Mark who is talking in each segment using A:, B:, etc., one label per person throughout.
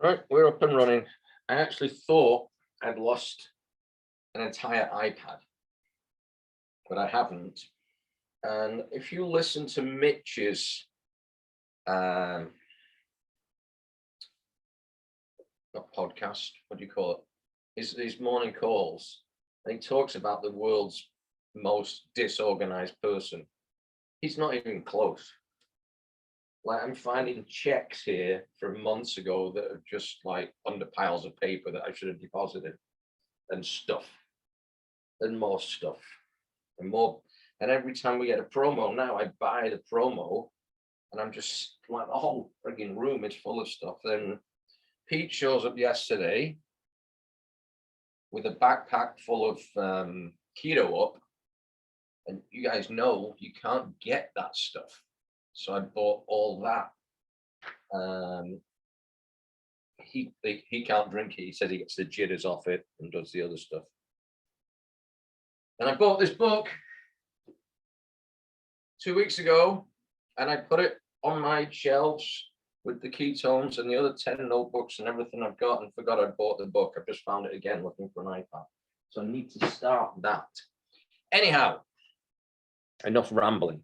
A: Right, we're up and running. I actually thought I'd lost an entire iPad, but I haven't. And if you listen to Mitch's, um, not podcast, what do you call it? His morning calls, and he talks about the world's most disorganized person. He's not even close. Like I'm finding checks here from months ago that are just like under piles of paper that I should have deposited, and stuff, and more stuff, and more. And every time we get a promo now, I buy the promo, and I'm just like the whole frigging room is full of stuff. Then Pete shows up yesterday with a backpack full of keto up, and you guys know you can't get that stuff. So I bought all that. Um, he can't drink it. He says he gets the jitters off it and does the other stuff. And I bought this book 2 weeks ago, and I put it on my shelves with the ketones and the other 10 notebooks and everything I've got, and forgot I bought the book. I've just found it again looking for an iPad. So I need to start that. Anyhow, enough rambling.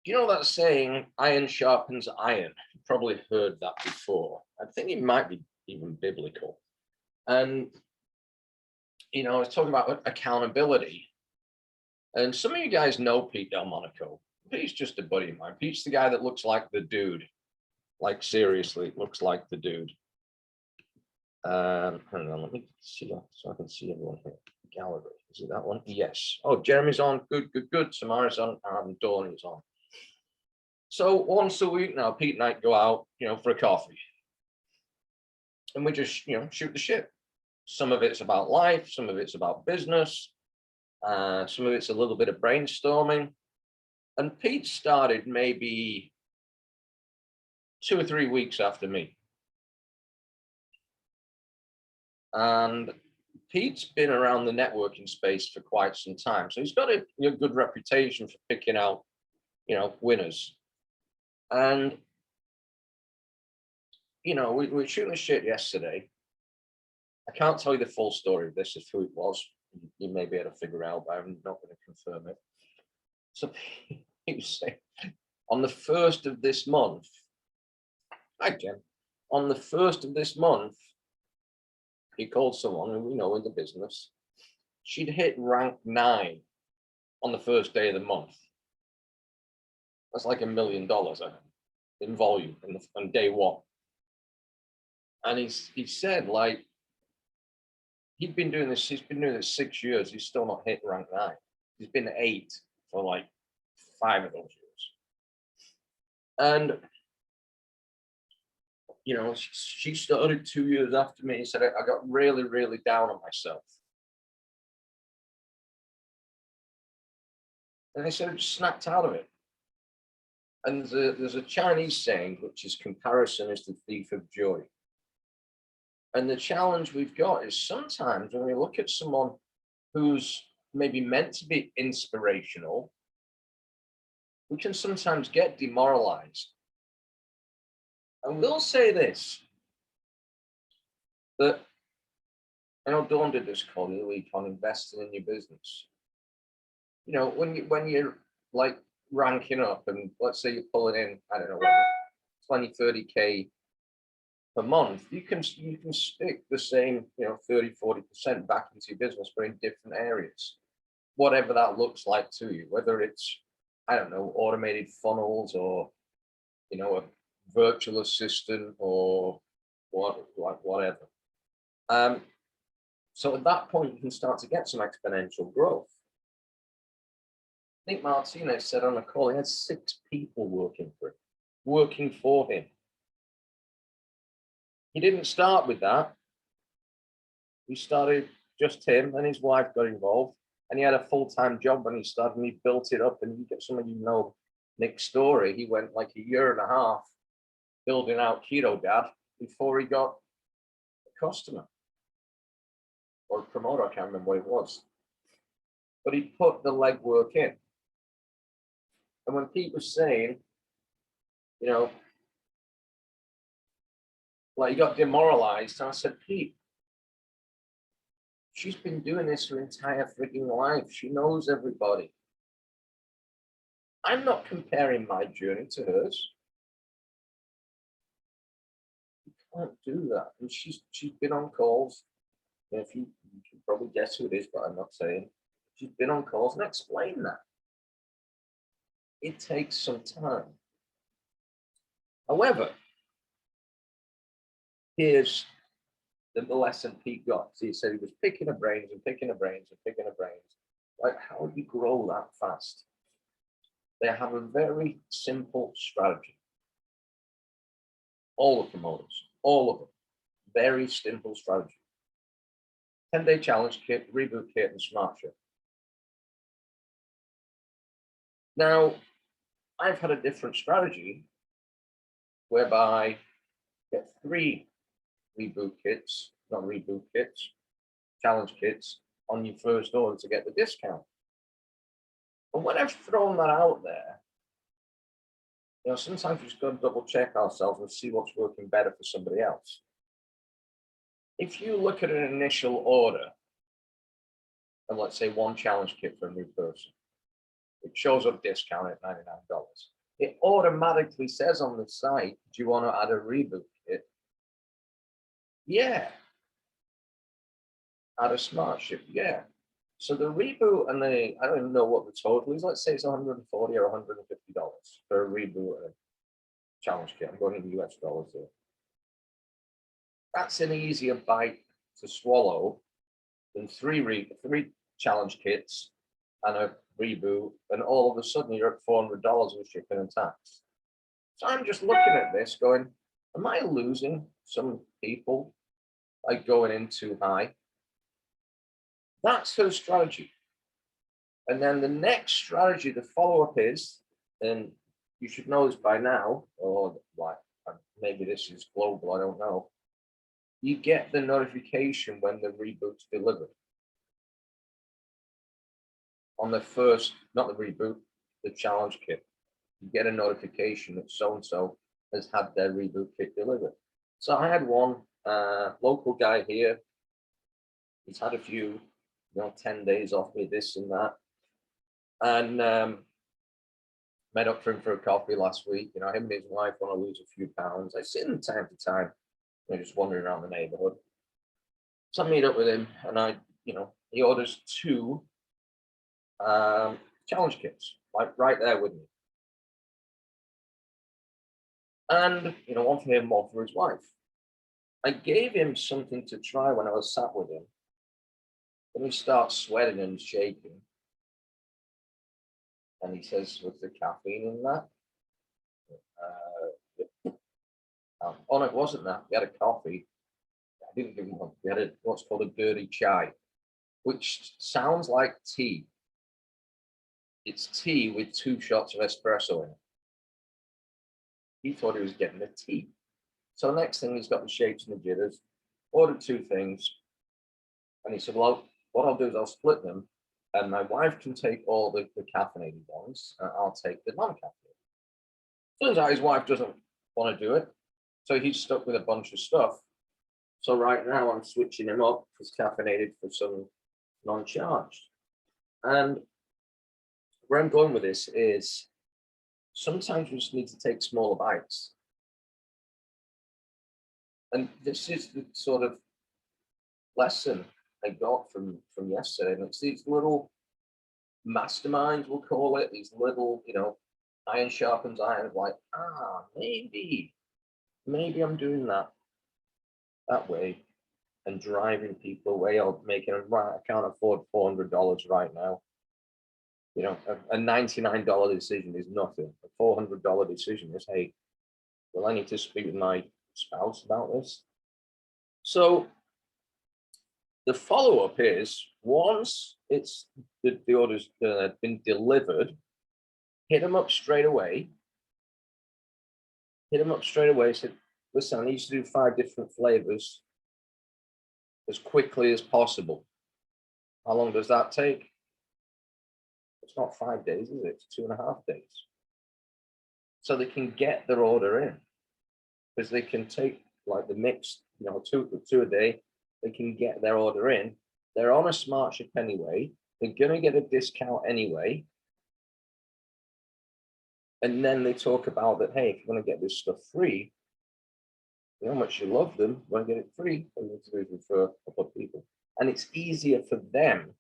A: You know that saying, iron sharpens iron? You've probably heard that before. I think it might be even biblical. And, I was talking about accountability. And some of you guys know Pete Delmonico. Pete's just a buddy of mine. Pete's the guy that looks like the dude. Like, seriously, looks like the dude. Hang on, let me see that so I can see everyone here. Gallery. Is it that one? Yes. Oh, Jeremy's on. Good, good, good. Samara's on. Dawn is on. So once a week now, Pete and I go out, for a coffee. And we just, shoot the shit. Some of it's about life. Some of it's about business. Some of it's a little bit of brainstorming. And Pete started maybe 2 or 3 weeks after me. And Pete's been around the networking space for quite some time. So he's got a good reputation for picking out, winners. And, we were shooting the shit yesterday. I can't tell you the full story of this, as who it was. You may be able to figure out, but I'm not going to confirm it. So he was saying, on the 1st of this month, hi, Jen. On the 1st of this month, he called someone who we know in the business. She'd hit rank 9 on the first day of the month. That's like $1 million in volume on day one. And he said, like, he's been doing this 6 years. He's still not hit rank 9. He's been 8 for like 5 of those years. And, she started 2 years after me. He said, I got really, really down on myself. And he said, I just snapped out of it. And there's a Chinese saying, which is comparison is the thief of joy. And the challenge we've got is sometimes when we look at someone who's maybe meant to be inspirational, we can sometimes get demoralized. And we'll say this, that I know Dawn did this call the other week on investing in your business. When you're like ranking up and let's say you're pulling in, I don't know, 20, 30K per month, you can stick the same, 30, 40% back into your business, but in different areas, whatever that looks like to you, whether it's, I don't know, automated funnels or, a virtual assistant or whatever. So at that point, you can start to get some exponential growth. I think Martinez said on a call, he had 6 people working for him. He didn't start with that. He started just him, and his wife got involved, and he had a full-time job when he started, and he built it up. And you get some of Nick's story. He went like a year and a half building out Keto Dad before he got a customer or a promoter. I can't remember what it was, but he put the legwork in. And when Pete was saying, Like, he got demoralized. And I said, Pete, she's been doing this her entire freaking life. She knows everybody. I'm not comparing my journey to hers. You can't do that. And she's been on calls. If you can probably guess who it is, but I'm not saying. She's been on calls and explained that. It takes some time. However, here's the lesson Pete got. So he said he was picking her brains and picking her brains and picking her brains. Like, how do you grow that fast? They have a very simple strategy. All the promoters, all of them, very simple strategy. 10-day challenge kit, reboot kit, and smart ship. Now, I've had a different strategy whereby I get 3 reboot kits, not reboot kits, challenge kits on your first order to get the discount. And when I've thrown that out there, sometimes we've just got to double check ourselves and see what's working better for somebody else. If you look at an initial order, and let's say 1 challenge kit for a new person, it shows up discount at $99. It automatically says on the site, do you want to add a reboot kit? Yeah. Add a smart ship? Yeah. So the reboot and I don't even know what the total is. Let's say it's $140 or $150 for a reboot and a challenge kit. I'm going in US dollars here. That's an easier bite to swallow than 3 challenge kits and a reboot, and all of a sudden you're at $400 with shipping and tax. So I'm just looking at this going, am I losing some people by going in too high? That's her strategy. And then the next strategy, the follow-up is, and you should know this by now, or like maybe this is global, I don't know. You get the notification when the reboot's delivered. On the first, not the reboot, the challenge kit, you get a notification that so-and-so has had their reboot kit delivered. So I had one local guy here. He's had a few, 10 days off me, this and that. And met up for him for a coffee last week. Him and his wife want to lose a few pounds. I see them time to time. Just wandering around the neighborhood. So I meet up with him, and he orders 2 challenge kits, like right there with me. And, one for him, one for his wife. I gave him something to try when I was sat with him. Then he starts sweating and shaking. And he says, was there caffeine in that? Oh, no, it wasn't that. We had a coffee. I didn't give him one. We had what's called a dirty chai, which sounds like tea. It's tea with 2 shots of espresso in it. He thought he was getting a tea. So the next thing, he's got the shakes and the jitters, ordered 2 things. And he said, well, what I'll do is I'll split them, and my wife can take all the caffeinated ones, and I'll take the non-caffeinated. Turns out his wife doesn't want to do it. So he's stuck with a bunch of stuff. So right now I'm switching him up as caffeinated for some non-charged. And where I'm going with this is sometimes we just need to take smaller bites. And this is the sort of lesson I got from yesterday. And it's these little masterminds, we'll call it, these little, iron sharpens iron, like, maybe I'm doing that way and driving people away or making them, right, I can't afford $400 right now. A $99 decision is nothing. A $400 decision is, hey, well, I need to speak with my spouse about this. So the follow-up is, once the order's been delivered, hit them up straight away. Said, listen, I need to do 5 different flavors as quickly as possible. How long does that take? It's not 5 days, is it? It's 2.5 days. So they can get their order in, because they can take like the mixed, two a day. They can get their order in. They're on a smart ship anyway. They're going to get a discount anyway. And then they talk about that, hey, if you want to get this stuff free, you know how much you love them, you want to get it free, all you need to do is refer a couple of people. And it's easier for them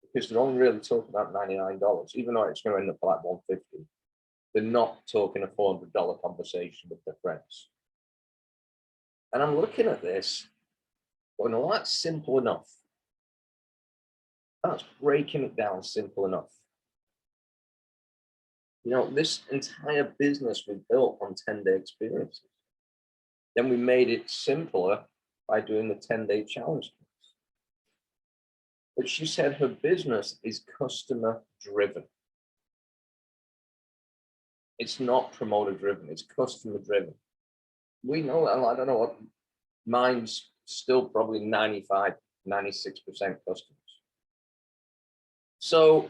A: because they're only really talking about $99, even though it's going to end up like $150. They're not talking a $400 conversation with their friends. And I'm looking at this, going, well, that's simple enough. That's breaking it down simple enough. This entire business was built on 10-day experiences. Then we made it simpler by doing the 10-day challenge. But she said her business is customer driven. It's not promoter driven, it's customer driven. We know, I don't know what, mine's still probably 95, 96% customers. So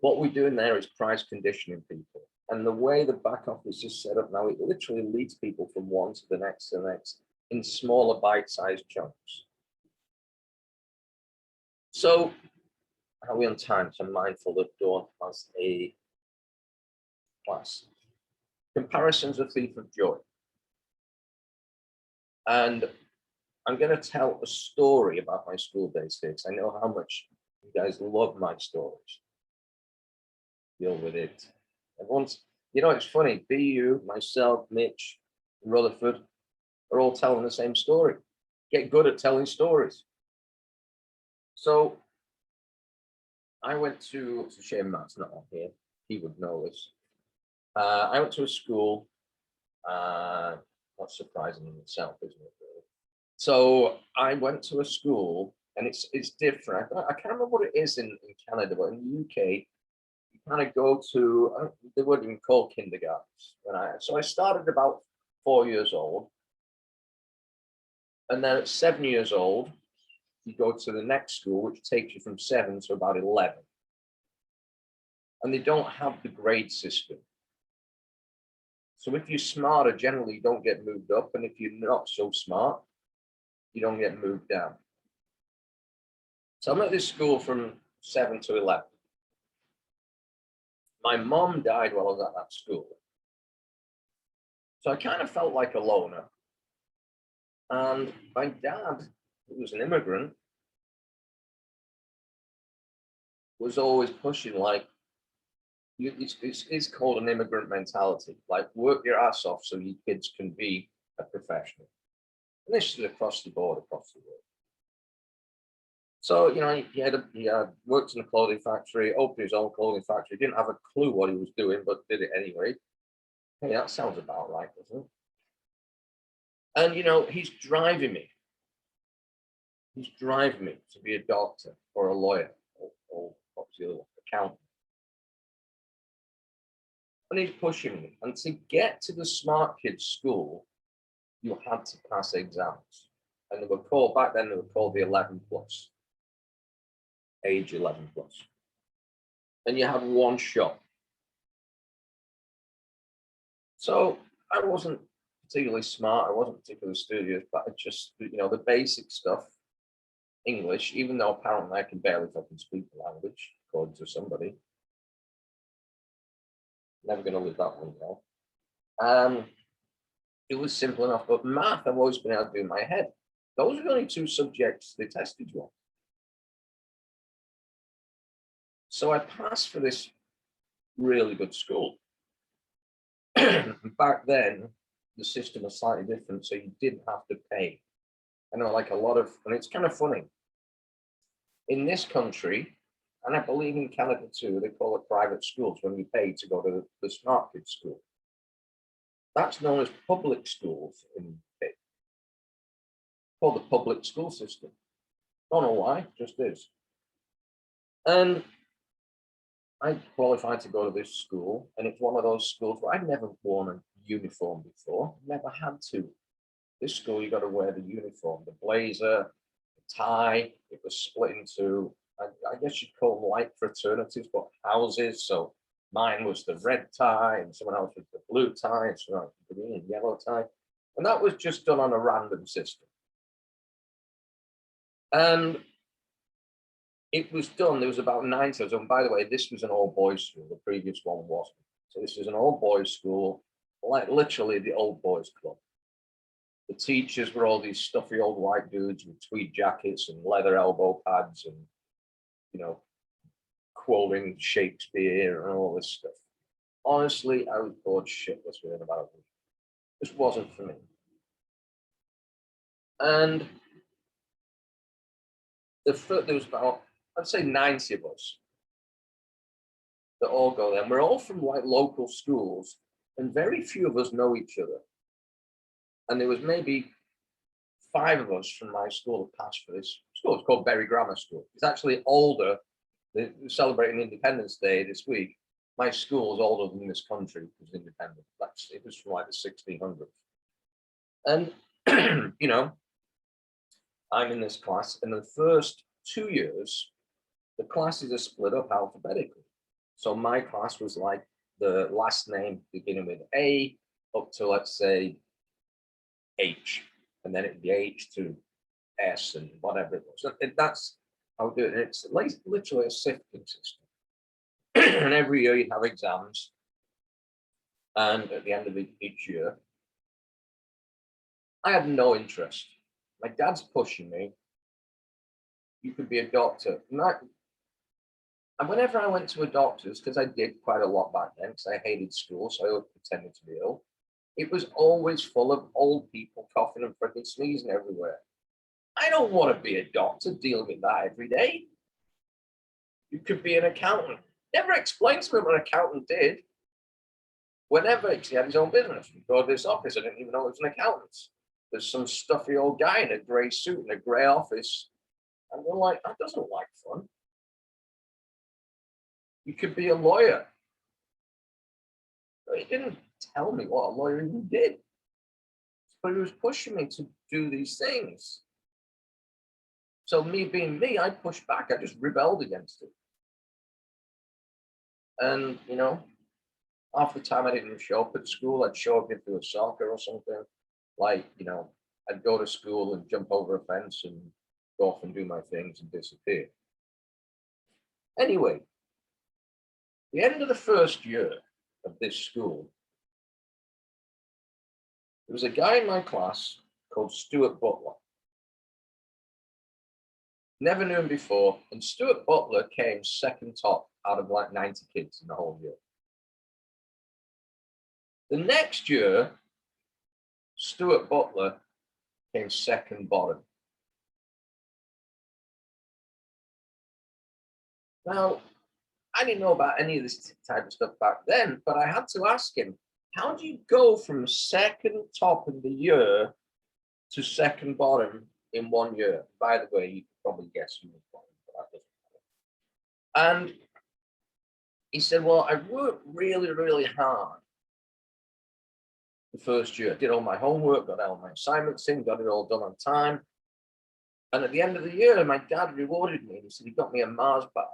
A: what we're doing there is price conditioning people. And the way the back office is set up now, it literally leads people from one to the next in smaller bite-sized chunks. So how are we on time? So I'm mindful that Dawn has a class. Comparison's a thief of joy. And I'm going to tell a story about my school days here, because I know how much you guys love my stories. Deal with it. Everyone's, it's funny, BU, myself, Mitch, Rutherford are all telling the same story. Get good at telling stories. So I went to, it's a shame Matt's not on here, he would know this. I went to a school, not surprising in itself, isn't it, really? So I went to a school, and it's different. I can't remember what it is in Canada, but in the UK, you kind of go to, they weren't even called kindergartens. So I started about 4 years old. And then at 7 years old, you go to the next school, which takes you from 7 to about 11. And they don't have the grade system. So if you're smarter, generally you don't get moved up. And if you're not so smart, you don't get moved down. So I'm at this school from 7 to 11. My mom died while I was at that school. So I kind of felt like a loner. And my dad, who was an immigrant, was always pushing, like, it's called an immigrant mentality. Like, work your ass off so your kids can be a professional. And this is across the board, across the world. So, he had worked in a clothing factory, opened his own clothing factory, didn't have a clue what he was doing, but did it anyway. Hey, that sounds about right, doesn't it? And, he's driving me. He's driving me to be a doctor or a lawyer or what's the other one, accountant. And he's pushing me. And to get to the smart kids school, you had to pass exams. And they were called, back then, they were called the 11 plus. Age 11 plus. And you had one shot. So I wasn't particularly smart. I wasn't particularly studious, but I just, the basic stuff, English, even though apparently I can barely fucking speak the language, according to somebody. Never going to live that one down. It was simple enough, but math I've always been able to do in my head. Those are the only two subjects they tested you on. So I passed for this really good school. Back then, the system was slightly different, so you didn't have to pay. I know, like a lot of, and it's kind of funny. In this country, and I believe in Canada too, they call it private schools when you pay to go to the smart kids school. That's known as public schools in the UK. Called the public school system. Don't know why, just is. And I qualified to go to this school, and it's one of those schools where I've never worn a uniform before, never had to. This school, you got to wear the uniform, the blazer, the tie. It was split into, I guess you'd call them like fraternities, but houses. So mine was the red tie, and someone else was the blue tie, and someone else was the green and yellow tie. And that was just done on a random system. And it was done, there was about 90 of us. And by the way, this was an all boys school, the previous one wasn't. So this was an all boys school, like literally the old boys club. The teachers were all these stuffy old white dudes with tweed jackets and leather elbow pads and, you know, quoting Shakespeare and all this stuff. Honestly, I was bored shitless within about a week. This wasn't for me. And there was about, I'd say 90 of us that all go there. And we're all from like local schools, and very few of us know each other. And there was maybe 5 of us from my school that passed for this school. It's called Bury Grammar School. It's actually older. They're celebrating Independence Day this week. My school is older than this country was independent. It was from like the 1600s. And, you know, I'm in this class, and the first 2 years, the classes are split up alphabetically. So my class was like the last name beginning with A up to, let's say, H, and then it'd be H to S and whatever it was. And that's how we do it. And it's like literally a sifting system. And every year you'd have exams. And at the end of each year, I had no interest. My dad's pushing me. You could be a doctor. And whenever I went to a doctor's, because I did quite a lot back then, because I hated school, so I always pretended to be ill, it was always full of old people coughing and freaking sneezing everywhere. I don't want to be a doctor dealing with that every day. You could be an accountant. Never explained to me what an accountant did. Whenever he had his own business, we go to this office, I didn't even know it was an accountant. There's some stuffy old guy in a grey suit in a grey office. And we're like, that doesn't like fun. You could be a lawyer. But he didn't tell me what a lawyer even did. But he was pushing me to do these things. So me being me, I pushed back. I just rebelled against it. And, you know, half the time I didn't show up at school. I'd show up if there was soccer or something. Like, you know, I'd go to school and jump over a fence and go off and do my things and disappear. Anyway, the end of the first year of this school, there was a guy in my class called Stuart Butler. Never knew him before, and Stuart Butler came second top out of like 90 kids in the whole year. The next year, Stuart Butler came second bottom. Now, I didn't know about any of this type of stuff back then, but I had to ask him, how do you go from second top in the year to second bottom in 1 year? By the way, you can probably guess who was bottom, but that doesn't matter. And he said, well, I worked really, really hard the first year. I did all my homework, got all my assignments in, got it all done on time. And at the end of the year, my dad rewarded me. He said, he got me a Mars bar.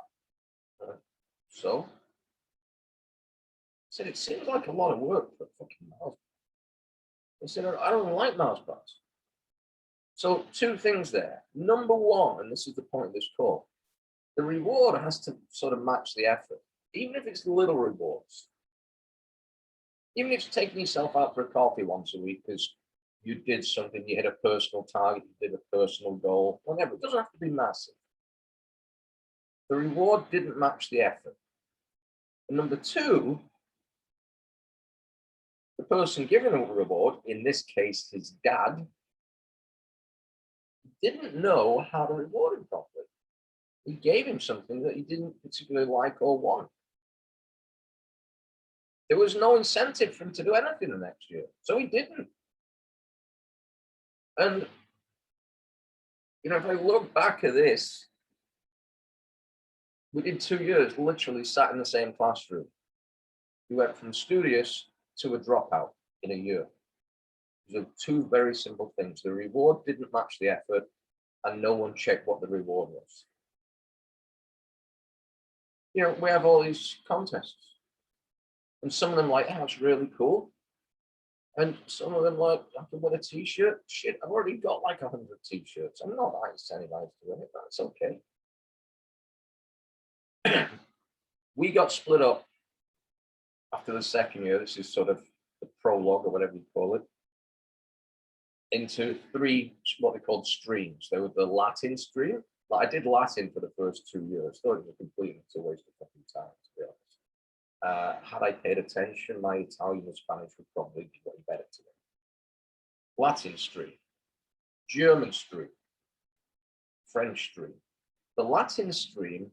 A: So I said, it seems like a lot of work for a fucking Mars bar. I said, I don't like Mars bars. So 2 things there. Number 1, and this is the point of this call, the reward has to sort of match the effort, even if it's little rewards. Even if it's taking yourself out for a coffee once a week because you did something, you hit a personal target, you did a personal goal, whatever. It doesn't have to be massive. The reward didn't match the effort. And number 2, the person giving a reward, in this case his dad, didn't know how to reward him properly. He gave him something that he didn't particularly like or want. There was no incentive for him to do anything the next year, so he didn't. And, you know, if I look back at this, we did 2 years, literally sat in the same classroom. We went from studious to a dropout in a year. Those are 2 very simple things. The reward didn't match the effort, and no one checked what the reward was. You know, we have all these contests, and some of them like, oh, it's really cool. And some of them like, I can wear a t-shirt. Shit, I've already got like 100 t-shirts. I'm not incentivized to win it. That's okay. We got split up after the second year. This is sort of the prologue or whatever you call it, into three what they called streams. They were the Latin stream. Like I did Latin for the first 2 years. Thought it was a complete waste of fucking time, to be honest. Had I paid attention, my Italian and Spanish would probably be way better today. Latin stream, German stream, French stream. The Latin stream,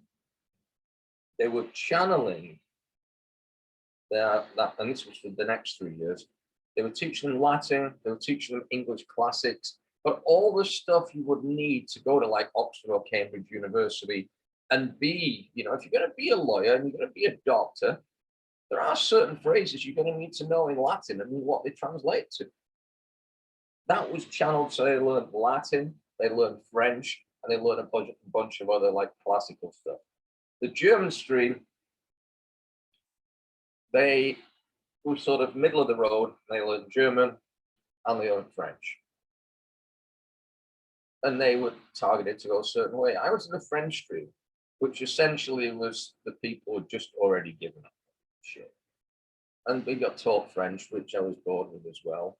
A: they were channeling that, and this was for the next 3 years. They were teaching them Latin, they were teaching them English classics, but all the stuff you would need to go to like Oxford or Cambridge University and be, if you're going to be a lawyer and you're going to be a doctor, there are certain phrases you're going to need to know in Latin and what they translate to. That was channeled, so they learned Latin, they learned French, and they learned a bunch of other like classical stuff. The German stream, they were sort of middle of the road. They learned German and they learned French. And they were targeted to go a certain way. I was in the French stream, which essentially was the people who had just already given up shit. And we got taught French, which I was bored with as well.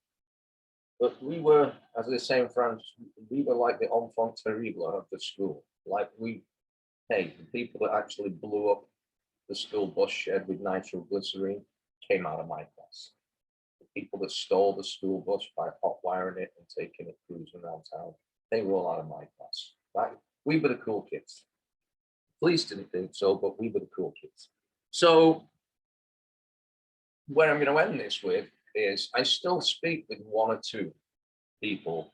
A: But we were, as they say in France, we were like the enfant terrible of the school. Like the people that actually blew up the school bus shed with nitroglycerine came out of my class. The people that stole the school bus by hot wiring it and taking it cruising around town, they were all out of my class. Right? We were the cool kids. Police didn't think so, but we were the cool kids. So where I'm going to end this with is I still speak with one or two people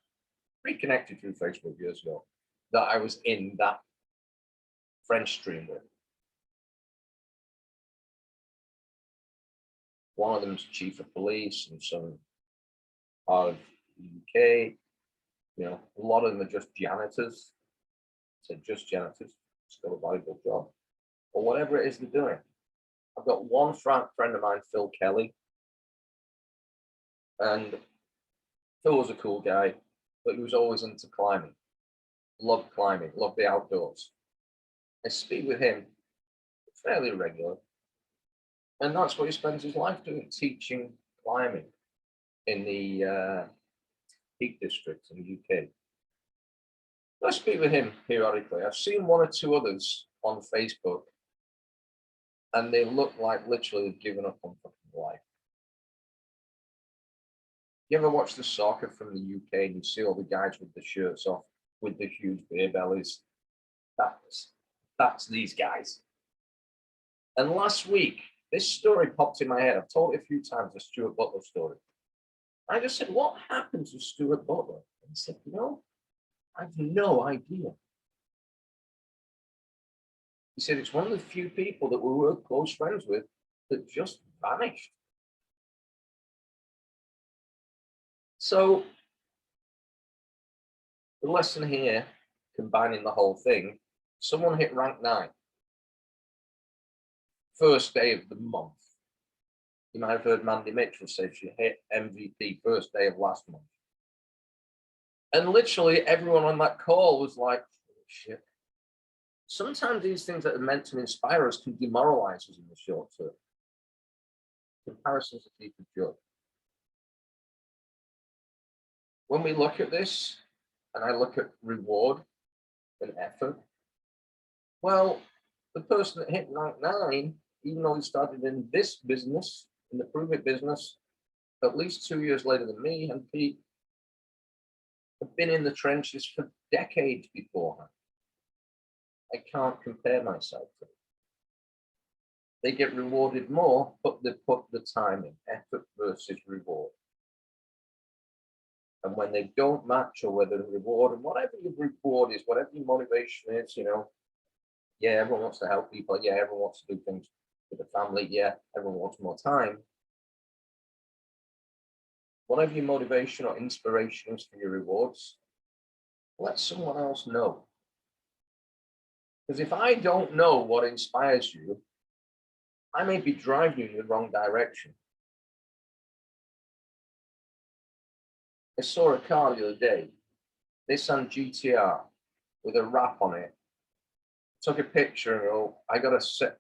A: reconnected through Facebook years ago that I was in that French stream with. One of them's chief of police and some part of the UK. A lot of them are just janitors. So just janitors, still a valuable job, or whatever it is they're doing. I've got one friend of mine, Phil Kelly, and Phil was a cool guy, but he was always into climbing. Loved the outdoors. I speak with him fairly regular, and that's what he spends his life doing, teaching climbing in the Peak District in the UK. I speak with him periodically. I've seen one or two others on Facebook, and they look like literally they've given up on fucking life. You ever watch the soccer from the UK and you see all the guys with the shirts off, with the huge beer bellies? That's these guys. And last week, this story popped in my head. I've told it a few times, the Stuart Butler story. I just said, what happened to Stuart Butler? And he said, I have no idea. He said, it's one of the few people that we were close friends with that just vanished. So the lesson here, combining the whole thing, someone hit rank 9. First day of the month. You might have heard Mandy Mitchell say she hit MVP first day of last month. And literally everyone on that call was like, oh, shit. Sometimes these things that are meant to inspire us can demoralize us in the short term. Comparisons are keep a joke. When we look at this, and I look at reward and effort, well, the person that hit rank 9, even though he started in this business, in the Prove It business, at least 2 years later than me and Pete, have been in the trenches for decades beforehand. I can't compare myself to them. They get rewarded more, but they put the time in, effort versus reward. And when they don't match, or whether the reward, and whatever your reward is, whatever your motivation is, yeah, everyone wants to help people. Yeah, everyone wants to do things with the family. Yeah, everyone wants more time. Whatever your motivation or inspiration is for your rewards, let someone else know. Because if I don't know what inspires you, I may be driving you in the wrong direction. I saw a car the other day, Nissan GTR with a wrap on it. Took a picture and go, I got to set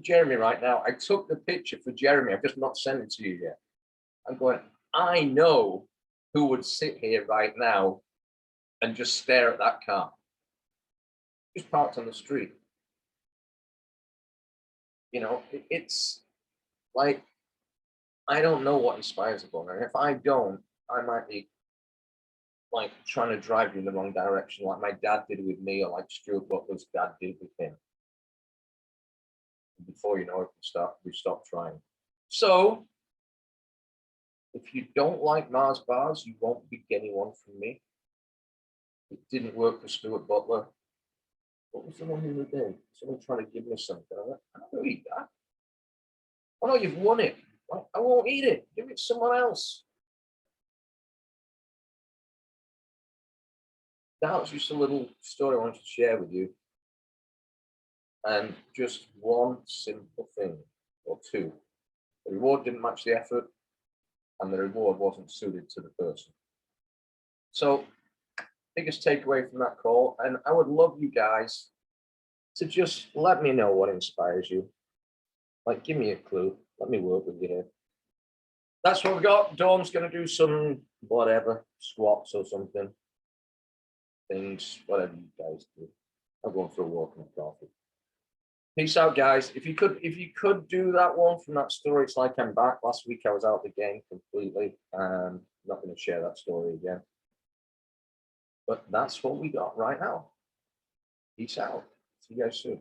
A: Jeremy right now. I took the picture for Jeremy. I've just not sent it to you yet. I'm going, I know who would sit here right now and just stare at that car. Just parked on the street. You know, it's like, I don't know what inspires a woman. And if I don't, I might be like trying to drive you in the wrong direction, like my dad did with me, or like Stuart Butler's dad did with him. Before you know it, we stop trying. So if you don't like Mars bars, you won't be getting one from me. It didn't work for Stuart Butler. What was the one the other day? Someone trying to give me something. I'm like, I don't eat that. Oh no, you've won it. I won't eat it. Give it to someone else. That was just a little story I wanted to share with you. And just one simple thing, or two. The reward didn't match the effort, and the reward wasn't suited to the person. So, biggest takeaway from that call, and I would love you guys to just let me know what inspires you. Like, give me a clue. Let me work with you here. That's what we've got. Dawn's going to do some whatever, squats or something. Things, whatever you guys do. I'm going for a walk and a coffee. Peace out, guys. If you could do that one from that story, it's like I'm back. Last week I was out of the game completely. Not going to share that story again. But that's what we got right now. Peace out. See you guys soon.